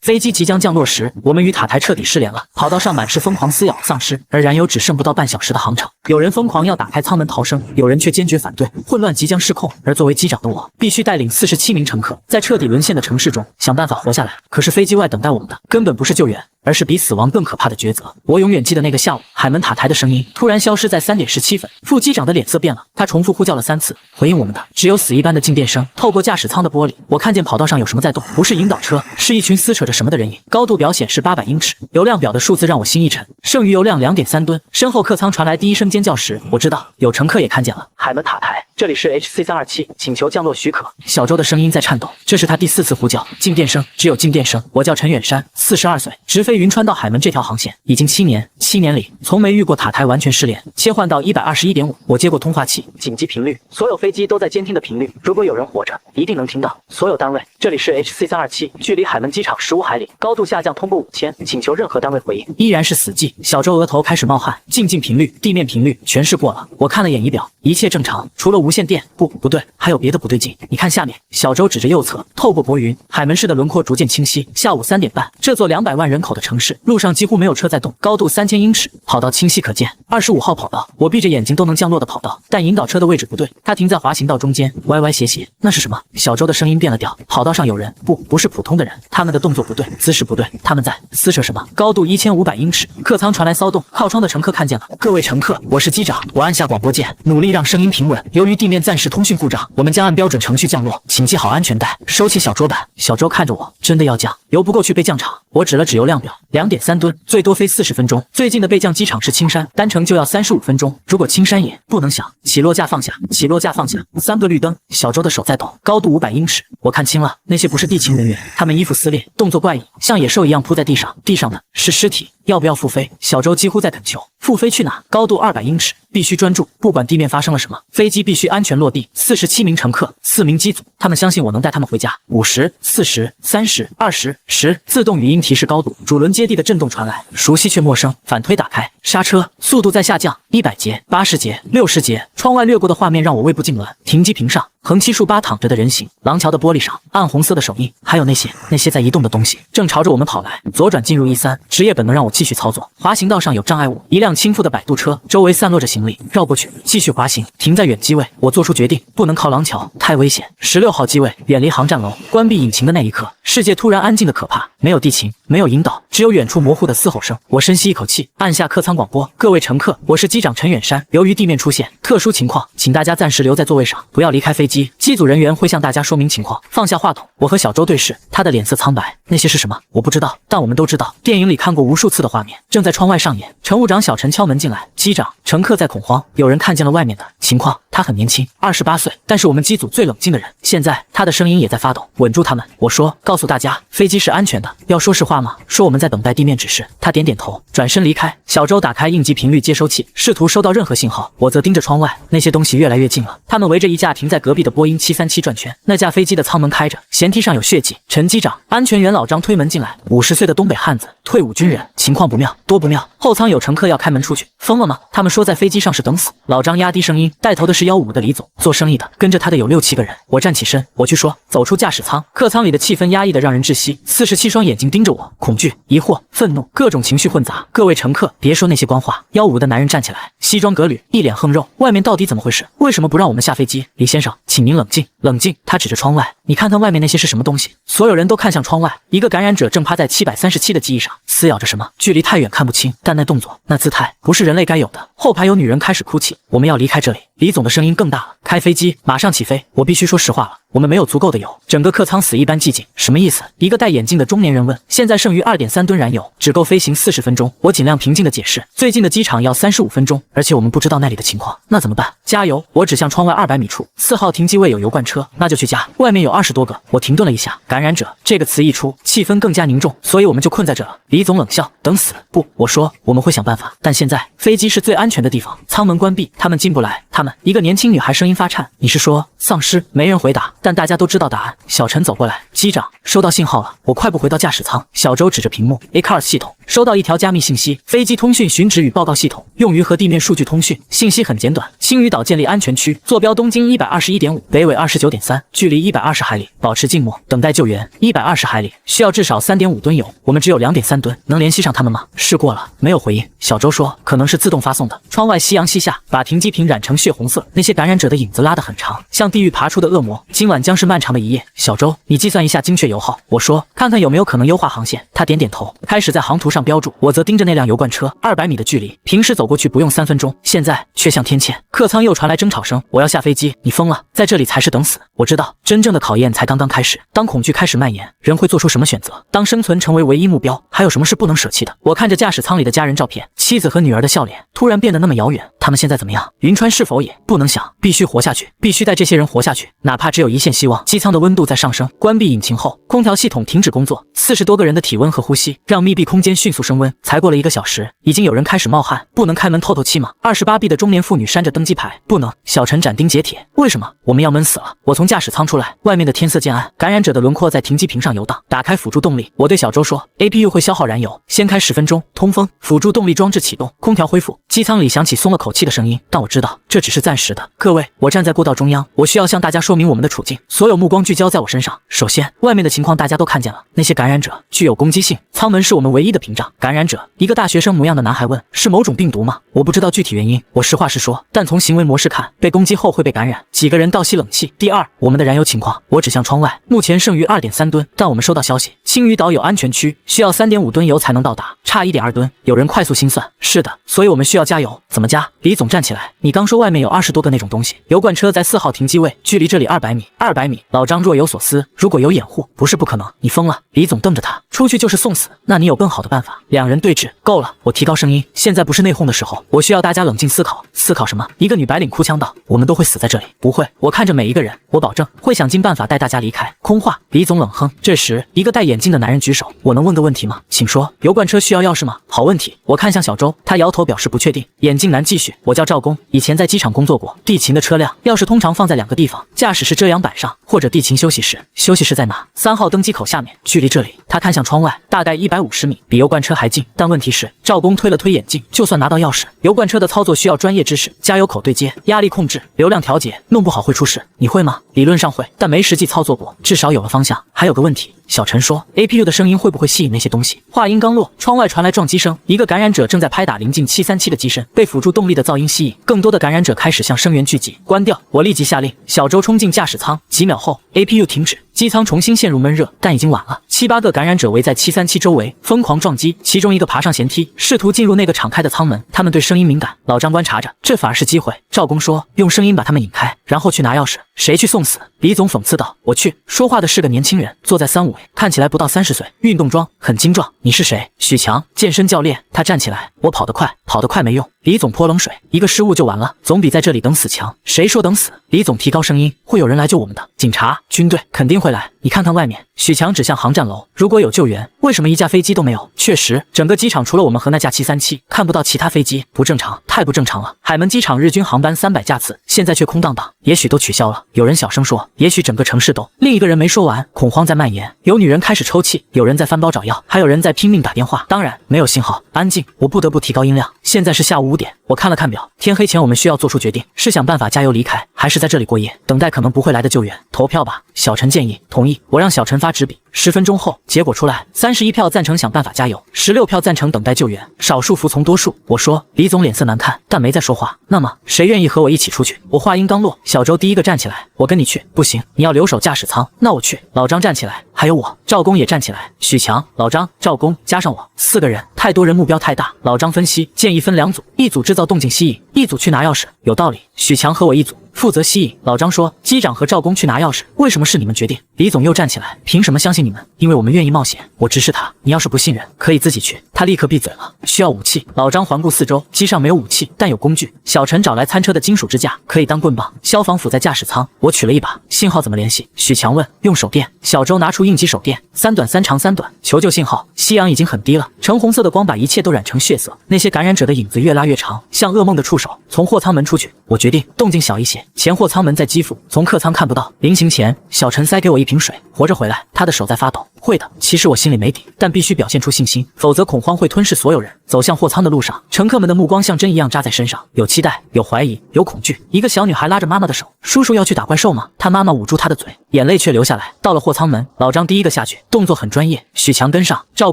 飞机即将降落时，我们与塔台彻底失联了。跑道上满是疯狂撕咬的丧尸，而燃油只剩不到半小时的航程。有人疯狂要打开舱门逃生，有人却坚决反对，混乱即将失控。而作为机长的我，必须带领47名乘客，在彻底沦陷的城市中想办法活下来。可是飞机外等待我们的根本不是救援，而是比死亡更可怕的抉择。我永远记得那个下午，海门塔台的声音突然消失在3点17分。副机长的脸色变了，他重复呼叫了3次，回应我们的只有死一般的静电声。透过驾驶舱的玻璃，我看见跑道上有什么在动，不是引导车，是一群撕扯着什么的人影。高度表显示800英尺，油量表的数字让我心一沉，剩余油量2.3吨。身后客舱传来第一声尖叫时，我知道有乘客也看见了。海门塔台，这里是 HC327，请求降落许可。小周的声音在颤抖，这是他第4次呼叫。静电声，只有静电声。我叫陈远山，42岁，直飞云川到海门这条航线已经7年，7年里从没遇过塔台完全失联。切换到121.5，我接过通话器，紧急频率，所有飞机都在监听的频率，如果有人活着，一定能听到。所有单位，这里是 HC327，距离海门机场15海里，高度下降通过5000，请求任何单位回应。依然是死寂。小周额头开始冒汗，静频率、地面频率全试过了。我看了眼仪表，一切正常，除了无线电。不对，还有别的不对劲。你看下面。小周指着右侧，透过薄云，海门市的轮廓逐渐清晰。下午3点半，这座200万人口的城市，路上几乎没有车在动，高度3000英尺，跑道清晰可见。25号跑道，我闭着眼睛都能降落的跑道，但引导车的位置不对，它停在滑行道中间，歪歪斜斜。那是什么？小周的声音变了调。跑道上有人，不是普通的人，他们的动作不对，姿势不对，他们在撕扯什么？高度1500英尺，客舱传来骚动，靠窗的乘客看见了。各位乘客，我是机长，我按下广播键，努力让声音平稳。由于地面暂时通讯故障，我们将按标准程序降落，请系好安全带，收起小桌板。小周看着我，真的要降？油不够去备降场。我指了指油量表，2.3吨，最多飞40分钟。最近的备降机场是青山，单程就要35分钟。如果青山也不能响，起落架放下，起落架放下，3个绿灯。小周的手在抖，高度500英尺，我看清了，那些不是地勤人员，他们衣服撕裂，动作怪异，像野兽一样扑在地上，地上的是尸体。要不要复飞？小周几乎在恳求。复飞去哪？高度200英尺，必须专注，不管地面发生了什么，飞机必须安全落地。47名乘客，4名机组，他们相信我能带他们回家。50、40、30、20、10，自动语音提示高度，主轮接地的震动传来，熟悉却陌生。反推打开，刹车，速度在下降，100节、80节、60节。窗外掠过的画面让我胃部痉挛。停机坪上，横七竖八躺着的人形，廊桥的玻璃上暗红色的手印，还有那些在移动的东西，正朝着我们跑来。左转进入E3，职业本能让我继续操作。滑行道上有障碍物，一辆倾覆的摆渡车，周围散落着行李，绕过去，继续滑行，停在远机位。我做出决定，不能靠廊桥，太危险。16号机位，远离航站楼。关闭引擎的那一刻，世界突然安静的可怕，没有地勤，没有引导，只有远处模糊的嘶吼声。我深吸一口气，按下客舱广播：各位乘客，我是机长陈远山，由于地面出现特殊情况，请大家暂时留在座位上，不要离开飞机。机组人员会向大家说明情况。放下话筒，我和小周对视，他的脸色苍白。那些是什么？我不知道，但我们都知道，电影里看过无数次的画面，正在窗外上演。乘务长小陈敲门进来，机长，乘客在恐慌，有人看见了外面的情况。他很年轻，28岁，但是我们机组最冷静的人。现在他的声音也在发抖，稳住他们。我说，告诉大家，飞机是安全的。要说实话吗？说我们在等待地面指示。他点点头，转身离开。小周打开应急频率接收器，试图收到任何信号。我则盯着窗外，那些东西越来越近了。他们围着一架停在隔壁的波音737转圈。那架飞机的舱门开着，舷梯上有血迹。陈机长，安全员老张推门进来，50岁的东北汉子，退伍军人，情况不妙，多不妙。后舱有乘客要开门出去，疯了吗？他们说在飞机上是等死。老张压低声音，带头的是155的李总，做生意的，跟着他的有6、7个人。我站起身，我去说。走出驾驶舱，客舱里的气氛压抑得让人窒息。47双眼睛盯着我，恐惧、疑惑、愤怒，各种情绪混杂。各位乘客，别说那些官话。155的男人站起来，西装革履，一脸横肉。外面到底怎么回事？为什么不让我们下飞机？李先生，请您冷静，冷静。他指着窗外，你看看外面那些是什么东西？所有人都看向窗外，一个感染者正趴在737的机翼上，撕咬着什么，距离太远看不清，但那动作，那姿态，不是人类该有的。后排有女人开始哭泣。我们要离开这里。李总的声音更大了，开飞机，马上起飞。我必须说实话了，我们没有足够的油，整个客舱死一般寂静。什么意思？一个戴眼镜的中年人问。现在剩余2.3吨燃油，只够飞行40分钟。我尽量平静地解释，最近的机场要35分钟，而且我们不知道那里的情况。那怎么办？加油！我指向窗外200米处，4号停机位有油罐车，那就去加。外面有20多个。我停顿了一下，感染者这个词一出，气氛更加凝重，所以我们就困在这了。李总冷笑，等死？不，我说我们会想办法，但现在飞机是最安全的地方，舱门关闭，他们进不来。他们，一个年轻女孩声音发颤，你是说丧尸？没人回答，但大家都知道答案。小陈走过来，机长，收到信号了，我快步回到驾驶舱。小周指着屏幕 ，A-CARS 系统收到一条加密信息：飞机通讯寻址与报告系统，用于和地面数据通讯。信息很简短：青屿岛建立安全区，坐标东经121.5，北纬29.3，距离120海里，保持静默，等待救援。120海里，需要至少3.5吨油，我们只有2.3吨，能联系上他们吗？试过了，没有回应。小周说，可能是自动发送的。窗外夕阳西下，把停机坪染成血红色，那些感染者的影子拉得很长，像地狱爬出的恶魔。今晚将是漫长的一夜。小周，你计算一下精确油耗。我说，看看有没有可能优化航线。他点点头，开始在航图上标注。我则盯着那辆油罐车，200米的距离，平时走过去不用3分钟，现在却像天堑。客舱又传来争吵声，我要下飞机，你疯了，在这里才是等死。我知道，真正的考验才刚刚开始。当恐惧开始蔓延，人会做出什么选择？当生存成为唯一目标，还有什么是不能舍弃的？我看着驾驶舱里的家人照片，妻子和女儿的笑脸，突然变得那么遥远。他们现在怎么样？云川是否也不能想？必须活下去，必须带这些人活下去，哪怕只有一线希望。机舱的温度在上升，关闭引擎后，空调系统停止工作。40多个人的体温和呼吸，让密闭空间迅速升温。才过了1个小时，已经有人开始冒汗。不能开门透透气吗？28B 的中年妇女扇着登机牌，不能。小陈斩钉截铁，为什么？我们要闷死了。我从驾驶舱出来，外面的天色渐暗，感染者的轮廓在停机坪上游荡。打开辅助动力，我对小周说 ，APU 会消耗燃油，先开10分钟，通风。辅助动力装置启动，空调恢复。机舱里响起松了口气的声音，但我知道这只是暂时的。各位，我站在过道中央，我需要向大家说明我们的处境。所有目光聚焦在我身上。首先，外面的情况大家都看见了，那些感染者具有攻击性，舱门是我们唯一的屏障。感染者，一个大学生模样的男孩问，是某种病毒吗？我不知道具体原因，我实话实说，但从行为模式看，被攻击后会被感染。几个人倒吸冷气。第二，我们的燃油情况，我指向窗外，目前剩余2.3吨，但我们收到消息，青屿岛有安全区，需要3.5吨油才能到达，差1.2吨。有人快速心算，是的，所以我们需要加油。怎么加？李总站起来，你刚说外面有20多个那种东西，油罐车在4号停机位，距离这里200米。200米。老张若有所思，如果有掩护，不是不可能。你疯了？李总瞪着他，出去就是送死。那你有更好的办法？两人对峙。够了，我提高声音，现在不是内讧的时候，我需要大家冷静思考。思考什么？一个女白领哭腔道，我们都会死在这里。不会，我看着每一个人，我保证会想尽办法带大家离开。空话。李总冷哼。这时，一个戴眼镜的男人举手，我能问个问题吗？请说。油罐车需要钥匙吗？好问题。我看向小周，他摇头表示不确定。眼镜男继续，我叫赵工，以前在机场工作过。地勤的车辆钥匙通常放在2个地方，驾驶室遮阳板上，或者地勤休息室。休息室在哪？3号登机口下面，距离这里，他看向窗外，大概150米，比油罐车还近。但问题是，赵工推了推眼镜，就算拿到钥匙，油罐车的操作需要专业知识，加油口对接、压力控制、流量调节，弄不好会出事。你会吗？理论上会，但没实际操作过，至少有了方向。还有个问题，小陈说 ，APU 的声音会不会吸引那些东西？话音刚落，窗外传来撞击声，一个感染者正在拍打临近737的机身，被辅助动力的噪音吸引，更多的感染者开始向声源聚集。关掉！我立即下令。小周冲进驾驶舱，几秒后 ，APU 停止，机舱重新陷入闷热，但已经晚了。7、8个感染者围在737周围，疯狂撞击，其中一个爬上舷梯，试图进入那个敞开的舱门。他们对声音敏感。老张观察着，这反而是机会。赵工说，用声音把他们引开，然后去拿钥匙。谁去送死？李总讽刺道。我去。说话的是个年轻人，坐在3、5位，看起来不到30岁，运动装，很精壮。你是谁？许强，健身教练。他站起来，我跑得快，跑得快没用。李总泼冷水，一个失误就完了，总比在这里等死强。谁说等死？李总提高声音，会有人来救我们的，警察、军队肯定会来。你看看外面。许强指向航站楼，如果有救援，为什么一架飞机都没有？确实，整个机场除了我们和那架737，看不到其他飞机，不正常，太不正常了。海门机场日均航班300架次，现在却空荡荡，也许都取消了。有人小声说，也许整个城市都……另一个人没说完，恐慌在蔓延，有女人开始抽泣，有人在翻包找药，还有人在拼命打电话。当然没有信号，安静。我不得不提高音量。现在是下午5点，我看了看表，天黑前我们需要做出决定，是想办法加油离开，还是在这里过夜，等待可能不会来的救援？投票吧。小陈建议。同意。我让小陈发纸笔。10分钟后，结果出来，31票赞成想办法加油，16票赞成等待救援，少数服从多数。我说，李总脸色难看，但没再说话。那么，谁愿意和我一起出去？我话音刚落，小周第一个站起来，我跟你去。不行，你要留守驾驶舱。那我去。老张站起来，还有我。赵工也站起来，许强、老张、赵工加上我，4个人，太多人目标太大。老张分析，建议分2组，一组制造动静吸引，一组去拿钥匙。有道理。许强和我一组，负责吸引。老张说，机长和赵工去拿钥匙，为什么是你们决定？李总又站起来，凭什么相信你们？因为我们愿意冒险。我直视他，你要是不信任，可以自己去。他立刻闭嘴了。需要武器。老张环顾四周，机上没有武器，但有工具。小陈找来餐车的金属支架，可以当棍棒。消防斧在驾驶舱，我取了一把。信号怎么联系？许强问。用手电。小周拿出应急手电，3短3长3短，求救信号。夕阳已经很低了，橙红色的光把一切都染成血色。那些感染者的影子越拉越长，像噩梦的触手。从货舱门出去，我决定动静小一些。前货舱门在机腹，从客舱看不到。临行前，小陈塞给我一瓶水，活着回来。他的手在发抖。会的，其实我心里没底，但必须表现出信心，否则恐慌会吞噬所有人。走向货舱的路上，乘客们的目光像针一样扎在身上，有期待，有怀疑，有恐惧。一个小女孩拉着妈妈的手：“叔叔要去打怪兽吗？”她妈妈捂住她的嘴，眼泪却流下来。到了货舱门，老张第一个下去，动作很专业，许强跟上，赵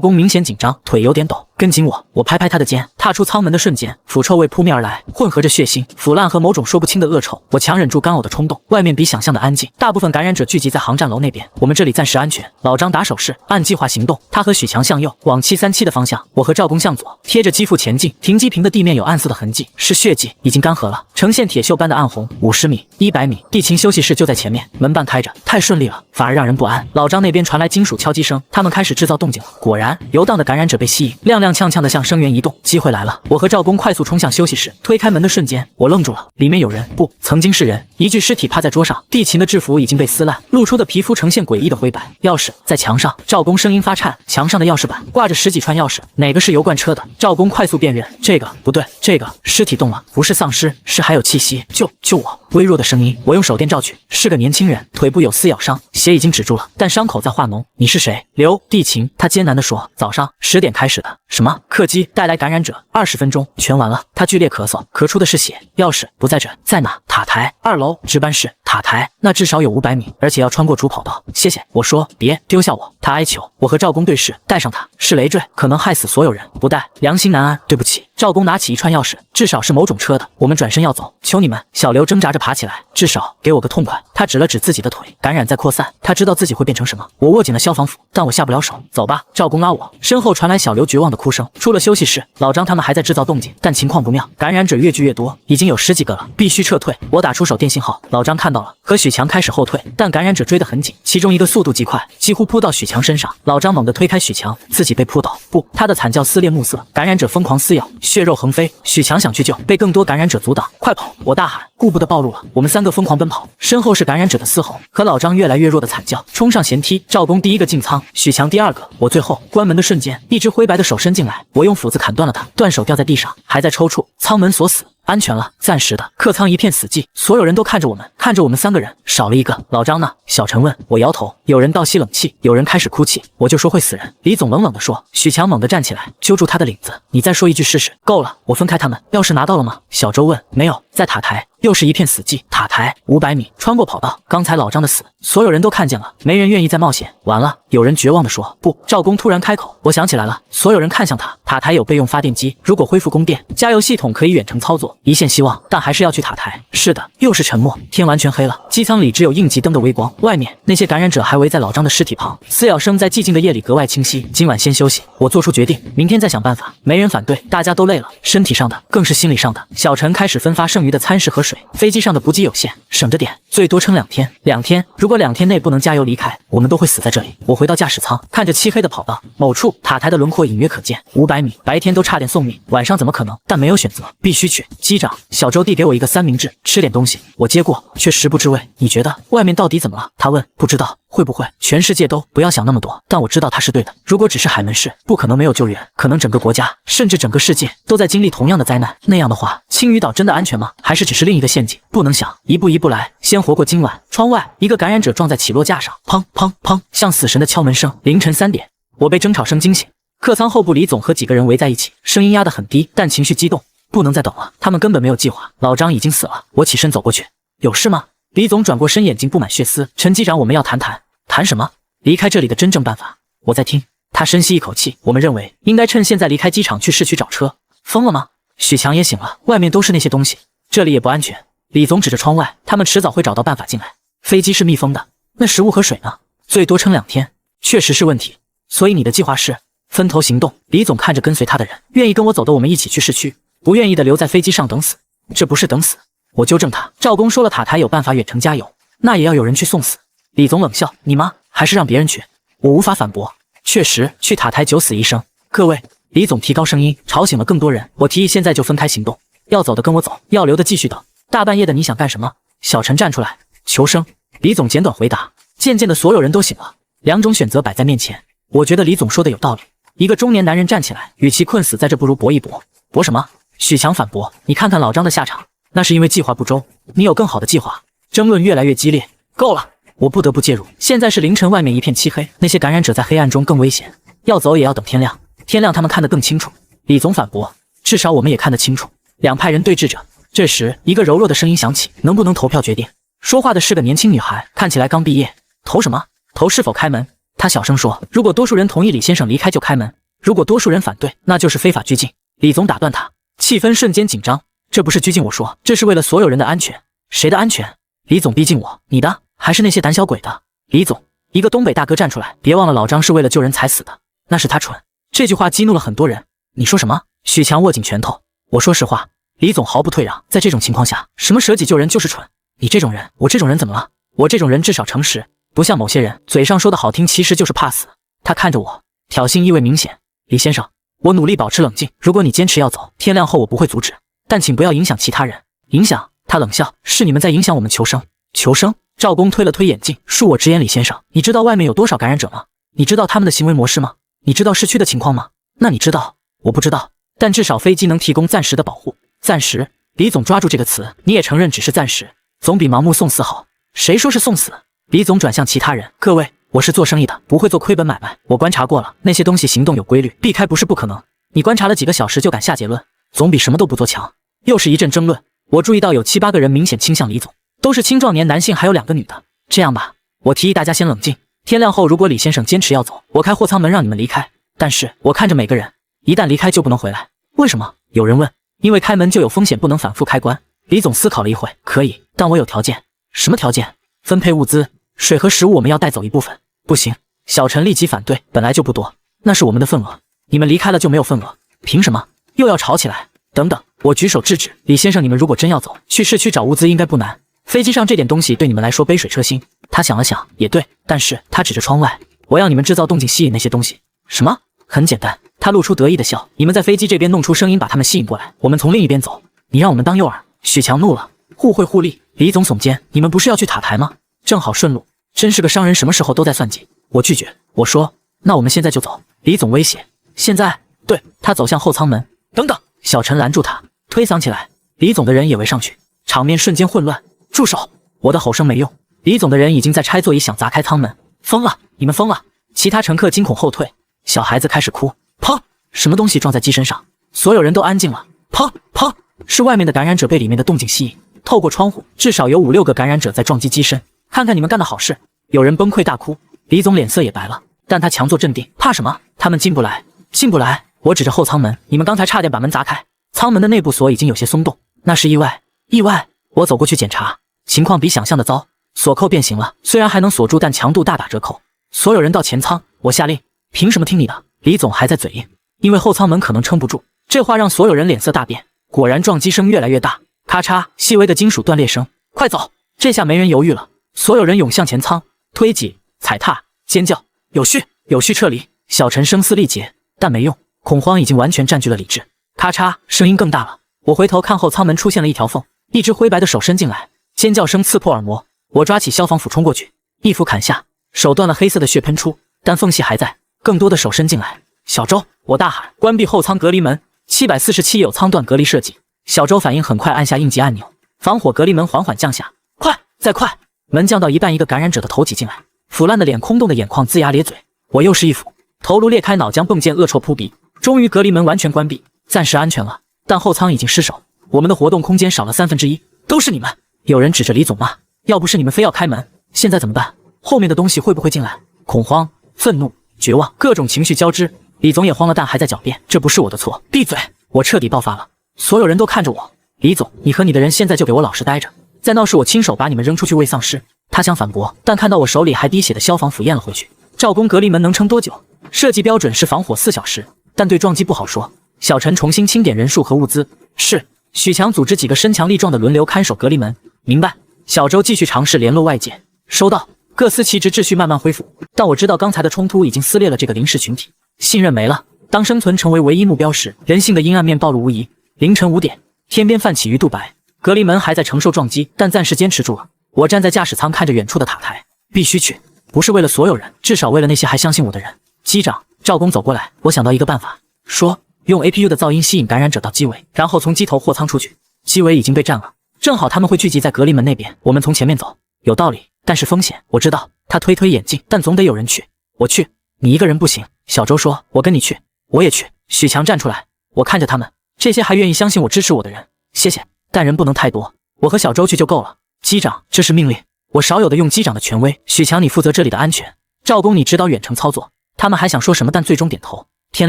公明显紧张，腿有点抖。跟紧我，我拍拍他的肩。踏出舱门的瞬间，腐臭味扑面而来，混合着血腥、腐烂和某种说不清的恶臭。我强忍住干呕的冲动。外面比想象的安静，大部分感染者聚集在航站楼那边，我们这里暂时安全。老张打手势，按计划行动。他和许强向右，往737的方向；我和赵公向左，贴着机腹前进。停机坪的地面有暗色的痕迹，是血迹，已经干涸了，呈现铁锈般的暗红。50米、100米，地勤休息室就在前面，门半开着，太顺利了，反而让人不安。老张那边传来金属敲击声，他们开始制造动静了。果然，游荡的感染者被吸引，踉踉跄跄地向声源移动。机会来了，我和赵公快速冲向休息室，推开门的瞬间，我愣住了，里面有人，不，曾经是人。一具尸体趴在桌上，地勤的制服已经被撕烂，露出的皮肤呈现诡异的灰白。钥匙在墙上，赵公声音发颤，墙上的钥匙板挂着10几串钥匙，哪个是油罐车的？赵公快速辨认，这个不对，这个尸体动了，不是丧尸，是还有气息。救我！微弱的声音，我用手电照去，是个年轻人，腿部有撕咬伤，血已经止住了，但伤口在化脓。你是谁？刘地勤，他艰难地说。早上10点开始的。什么？客机带来感染者，20分钟全完了。他剧烈咳嗽，咳出的是血。钥匙不在这，在哪？塔台2楼值班室。塔台那至少有500米，而且要穿过主跑道。谢谢，我说别丢下我。他哀求。我和赵公对视，带上他，是累赘，可能害死所有人，不带良心难安。对不起。赵公拿起一串钥匙，至少是某种车的。我们转身要走，求你们。小刘挣扎着爬起来，至少给我个痛快。他指了指自己的腿，感染在扩散，他知道自己会变成什么。我握紧了消防斧，但我下不了手。走吧。赵公拉我，身后传来小刘绝望的哭声。出了休息室，老张他们还在制造动静，但情况不妙，感染者越聚越多，已经有10几个了，必须撤退。我打出手电信号，老张看到了，和许强开始后退，但感染者追得很紧，其中一个速度极快，几乎扑到许强身上。老张猛地推开许强，自己被扑倒。不，他的惨叫撕裂暮色，感染者疯狂撕咬，血肉横飞。许强想去救，被更多感染者阻挡。快跑！我大喊，顾不得暴露了。我们3个疯狂奔跑，身后是感染者的嘶吼和老张越来越弱的惨叫。冲上舷梯，赵公第一个进舱，许强第2个，我最后。关门的瞬间，一只灰白的手伸进来，我用斧子砍断了它，断手掉在地上，还在抽搐。舱门锁死。安全了，暂时的。客舱一片死寂，所有人都看着我们，看着我们3个人，少了一个。老张呢？小陈问。我摇头。有人倒吸冷气，有人开始哭泣。我就说会死人。李总冷冷地说。许强猛地站起来，揪住他的领子。你再说一句试试。够了。我分开他们。钥匙拿到了吗？小周问。没有，在塔台。又是一片死寂。塔台500米，穿过跑道。刚才老张的死，所有人都看见了，没人愿意再冒险。完了，有人绝望地说。不，赵公突然开口。我想起来了。所有人看向他。塔台有备用发电机，如果恢复供电，加油系统可以远程操作。一线希望，但还是要去塔台。是的，又是沉默。天完全黑了，机舱里只有应急灯的微光。外面那些感染者还围在老张的尸体旁，撕咬声在寂静的夜里格外清晰。今晚先休息。我做出决定，明天再想办法。没人反对，大家都累了，身体上的，更是心理上的。小陈开始分发剩余的餐食和水。飞机上的补给有限，省着点，最多撑2天。2天，如果2天内不能加油离开，我们都会死在这里。我回到驾驶舱，看着漆黑的跑道，某处塔台的轮廓隐约可见。500米，白天都差点送命，晚上怎么可能？但没有选择，必须去。机长，小周递给我一个3明治，吃点东西。我接过，却食不知味。你觉得外面到底怎么了？他问。不知道，会不会全世界都不要想那么多？但我知道他是对的。如果只是海门市，不可能没有救援，可能整个国家，甚至整个世界都在经历同样的灾难。那样的话，青屿岛真的安全吗？还是只是另一个陷阱？不能想，一步一步来，先活过今晚。窗外，一个感染者撞在起落架上，砰砰砰，像死神的敲门声。凌晨3点，我被争吵声惊醒。客舱后部，李总和几个人围在一起，声音压得很低，但情绪激动。不能再等了，他们根本没有计划。老张已经死了。我起身走过去。有事吗？李总转过身，眼睛布满血丝。陈机长，我们要谈谈。谈什么？离开这里的真正办法。我在听。他深吸一口气。我们认为应该趁现在离开机场，去市区找车。疯了吗？许强也醒了。外面都是那些东西，这里也不安全。李总指着窗外，他们迟早会找到办法进来。飞机是密封的，那食物和水呢？最多撑2天，确实是问题。所以你的计划是分头行动。李总看着跟随他的人，愿意跟我走的我们一起去市区，不愿意的留在飞机上等死。这不是等死。我纠正他。赵公说了，塔台有办法远程加油，那也要有人去送死。李总冷笑。你吗？还是让别人去？我无法反驳。确实，去塔台九死一生。各位，李总提高声音，吵醒了更多人。我提议现在就分开行动，要走的跟我走，要留的继续等。大半夜的你想干什么？小陈站出来。求生。李总简短回答。渐渐的，所有人都醒了。2种选择摆在面前，我觉得李总说的有道理。一个中年男人站起来，与其困死在这，不如搏一搏。搏什么？许强反驳。你看看老张的下场，那是因为计划不周。你有更好的计划。争论越来越激烈。够了。我不得不介入。现在是凌晨，外面一片漆黑，那些感染者在黑暗中更危险，要走也要等天亮。天亮他们看得更清楚。李总反驳：至少我们也看得清楚。两派人对峙着，这时一个柔弱的声音响起：能不能投票决定？说话的是个年轻女孩，看起来刚毕业。投什么？投是否开门。她小声说：如果多数人同意李先生离开就开门，如果多数人反对，那就是非法拘禁。李总打断他，气氛瞬间紧张。这不是拘禁我说，这是为了所有人的安全。谁的安全？李总逼近我，你的还是那些胆小鬼的？李总，一个东北大哥站出来，别忘了老张是为了救人才死的，那是他蠢。这句话激怒了很多人。你说什么？许强握紧拳头。我说实话。李总毫不退让，在这种情况下，什么舍己救人就是蠢。你这种人，我这种人怎么了？我这种人至少诚实，不像某些人嘴上说的好听，其实就是怕死。他看着我，挑衅意味明显。李先生，我努力保持冷静，如果你坚持要走，天亮后我不会阻止，但请不要影响其他人。影响？他冷笑，是你们在影响我们求生。求生？赵公推了推眼镜，恕我直言，李先生，你知道外面有多少感染者吗？你知道他们的行为模式吗？你知道市区的情况吗？那你知道？我不知道，但至少飞机能提供暂时的保护。暂时？李总抓住这个词，你也承认只是暂时，总比盲目送死好。谁说是送死？李总转向其他人，各位，我是做生意的，不会做亏本买卖。我观察过了，那些东西行动有规律，避开不是不可能。你观察了几个小时就敢下结论，总比什么都不做强。又是一阵争论。我注意到有7、8个人明显倾向李总，都是青壮年男性，还有2个女的。这样吧，我提议大家先冷静。天亮后，如果李先生坚持要走，我开货舱门让你们离开。但是我看着每个人，一旦离开就不能回来。为什么？有人问。因为开门就有风险，不能反复开关。李总思考了一会，可以，但我有条件。什么条件？分配物资，水和食物我们要带走一部分。不行，小陈立即反对，本来就不多，那是我们的份额，你们离开了就没有份额，凭什么？又要吵起来。等等，我举手制止。李先生，你们如果真要走，去市区找物资应该不难，飞机上这点东西对你们来说杯水车薪。他想了想，也对，但是他指着窗外，我要你们制造动静吸引那些东西。什么？很简单。他露出得意的笑，你们在飞机这边弄出声音把他们吸引过来，我们从另一边走。你让我们当诱饵？许强怒了。互惠互利。李总耸肩，你们不是要去塔台吗？正好顺路。真是个商人，什么时候都在算计。我拒绝，我说那我们现在就走。李总威胁。现在？对。他走向后舱门。等等，小陈拦住他，推搡起来。李总的人也围上去，场面瞬间混乱。住手！我的吼声没用，李总的人已经在拆座椅，想砸开舱门。疯了，你们疯了！其他乘客惊恐后退，小孩子开始哭。砰！什么东西撞在机身上？所有人都安静了。砰砰！是外面的感染者被里面的动静吸引，透过窗户，至少有5、6个感染者在撞击机身。看看你们干的好事！有人崩溃大哭，李总脸色也白了，但他强作镇定。怕什么？他们进不来，进不来！我指着后舱门，你们刚才差点把门砸开。舱门的内部锁已经有些松动，那是意外。意外！我走过去检查，情况比想象的糟，锁扣变形了，虽然还能锁住，但强度大打折扣。所有人到前舱，我下令。凭什么听你的？李总还在嘴硬，因为后舱门可能撑不住。这话让所有人脸色大变。果然撞击声越来越大，咔嚓，细微的金属断裂声。快走！这下没人犹豫了，所有人涌向前舱，推挤、踩踏、尖叫。有序，有序撤离。小陈声嘶力竭，但没用，恐慌已经完全占据了理智。咔嚓，声音更大了。我回头看后舱门出现了一条缝，一只灰白的手伸进来，尖叫声刺破耳膜。我抓起消防斧冲过去，一斧砍下，手断了，黑色的血喷出，但缝隙还在。更多的手伸进来。小周，我大喊，关闭后舱隔离门。747有舱段隔离设计。小周反应很快，按下应急按钮，防火隔离门缓缓降下。快，再快！门降到一半，一个感染者的头挤进来，腐烂的脸，空洞的眼眶，龇牙咧嘴。我又是一斧，头颅裂开，脑浆迸溅，恶臭扑鼻。终于隔离门完全关闭，暂时安全了，但后舱已经失守，我们的活动空间少了1/3。都是你们！有人指着李总骂，要不是你们非要开门，现在怎么办？后面的东西会不会进来？恐慌、愤怒、绝望，各种情绪交织。李总也慌了，但还在狡辩，这不是我的错。闭嘴！我彻底爆发了，所有人都看着我。李总，你和你的人现在就给我老实待着，再闹事我亲手把你们扔出去喂丧尸。他想反驳，但看到我手里还滴血的消防斧咽了回去。赵公隔离门能撑多久？设计标准是防火4小时，但对撞击不好说。小陈重新清点人数和物资。是。许强组织几个身强力壮的轮流看守隔离门。明白。小周继续尝试联络外界。收到。各司其职，秩序慢慢恢复。但我知道刚才的冲突已经撕裂了这个临时群体，信任没了。当生存成为唯一目标时，人性的阴暗面暴露无遗。凌晨5点，天边泛起鱼肚白，隔离门还在承受撞击，但暂时坚持住了。我站在驾驶舱，看着远处的塔台，必须去，不是为了所有人，至少为了那些还相信我的人。机长，赵工走过来，我想到一个办法，说用 APU 的噪音吸引感染者到机尾，然后从机头货舱出去。机尾已经被占了，正好他们会聚集在隔离门那边，我们从前面走。有道理。但是风险我知道。他推推眼镜，但总得有人去。我去。你一个人不行。小周说，我跟你去。我也去。许强站出来，我看着他们，这些还愿意相信我支持我的人，谢谢，但人不能太多。我和小周去就够了。机长，这是命令。我少有的用机长的权威。许强，你负责这里的安全。赵公，你指导远程操作。他们还想说什么，但最终点头。天